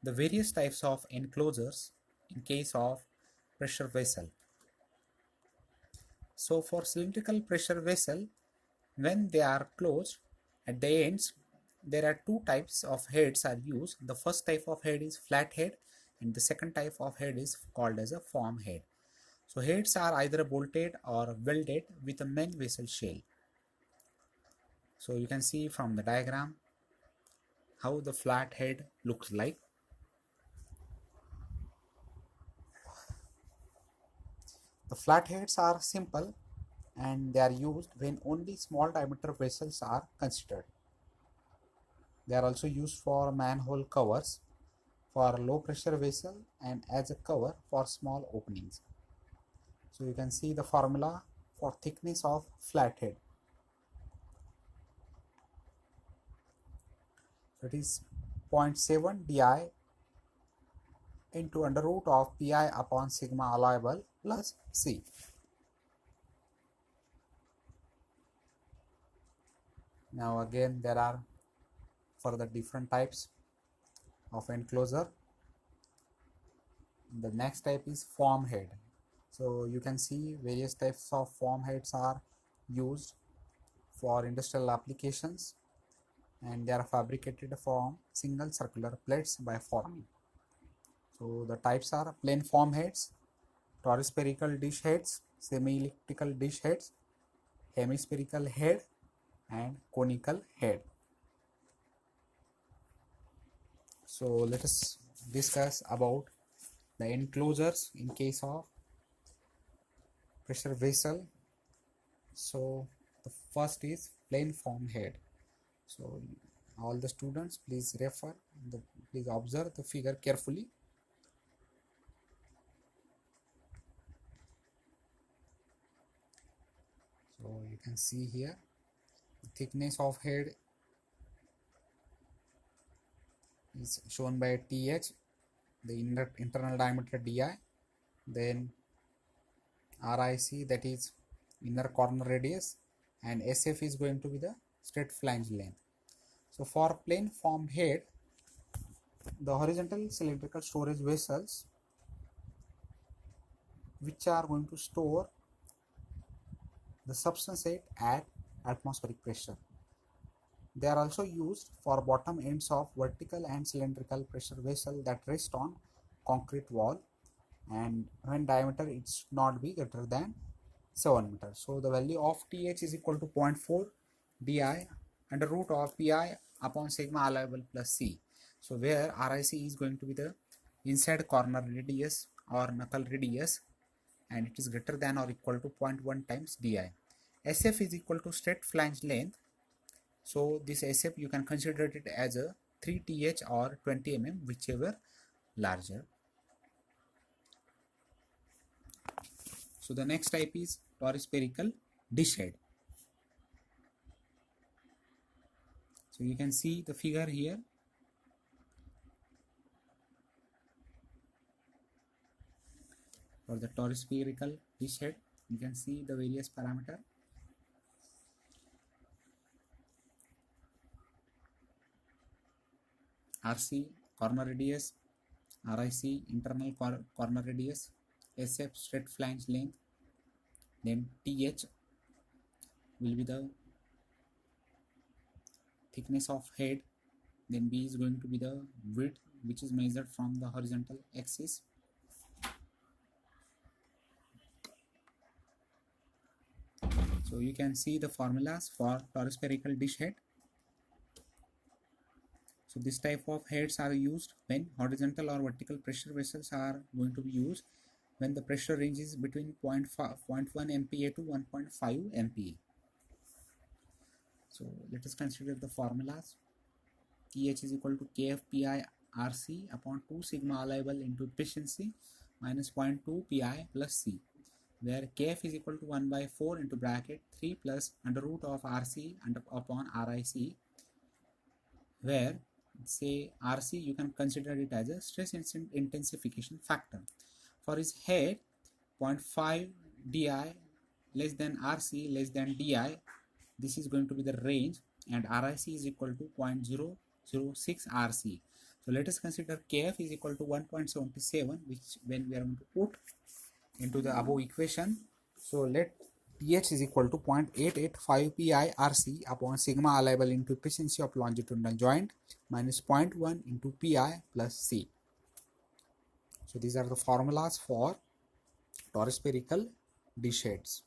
The various types of enclosures in case of pressure vessel. So for cylindrical pressure vessel, when they are closed at the ends, there are two types of heads are used. The first type of head is flat head and the second type of head is called as a form head. So heads are either bolted or welded with a main vessel shell. So you can see from the diagram how the flat head looks like. The flat heads are simple and they are used when only small diameter vessels are considered. They are also used for manhole covers for low pressure vessel and as a cover for small openings. So you can see the formula for thickness of flathead. So it is 0.7 di into under root of pi upon sigma allowable plus c. Now again there are further different types of enclosure. The next type is form head. So you can see various types of form heads are used for industrial applications and they are fabricated from single circular plates by forming. So the types are plain form heads, toruspherical dish heads, semi-elliptical dish heads, hemispherical head and conical head. So let us discuss about the enclosures in case of pressure vessel. So the first is plain form head. So all the students please please observe the figure carefully. So you can see here the thickness of head is shown by TH, the internal diameter DI, then RIC, that is inner corner radius, and SF is going to be the straight flange length. So for plane formed head, the horizontal cylindrical storage vessels which are going to store the substance at atmospheric pressure. They are also used for bottom ends of vertical and cylindrical pressure vessel that rest on concrete wall, and when diameter it should not be greater than 7 meters. So the value of TH is equal to 0.4 di under root of pi upon sigma allowable plus c. So where RIC is going to be the inside corner radius or knuckle radius and it is greater than or equal to 0.1 times di. SF is equal to straight flange length. So this SF you can consider it as a 3th or 20 mm, whichever larger. So the next type is toruspherical dish head. So you can see the figure here. For the toruspherical dish head, you can see the various parameter. RC corner radius, RIC internal corner radius, SF straight flange length, then TH will be the thickness of head, then B is going to be the width which is measured from the horizontal axis. So you can see the formulas for toruspherical dish head. So this type of heads are used when horizontal or vertical pressure vessels are going to be used when the pressure range is between 0.1 MPa to 1.5 MPa. So let us consider the formulas. TH is equal to KFPI RC upon 2 sigma allowable into efficiency minus 0.2 Pi plus C, where Kf is equal to 1 by 4 into bracket 3 plus under root of RC upon RIC, where say RC you can consider it as a stress intensification factor. For his head, 0.5 di less than RC less than di, this is going to be the range, and RIC is equal to 0.006 RC. So let us consider Kf is equal to 1.77, which when we are going to put into the above equation, so let Th is equal to 0.885 pi Rc upon sigma allowable into efficiency of longitudinal joint minus 0.1 into pi plus c. So these are the formulas for toruspherical D shades.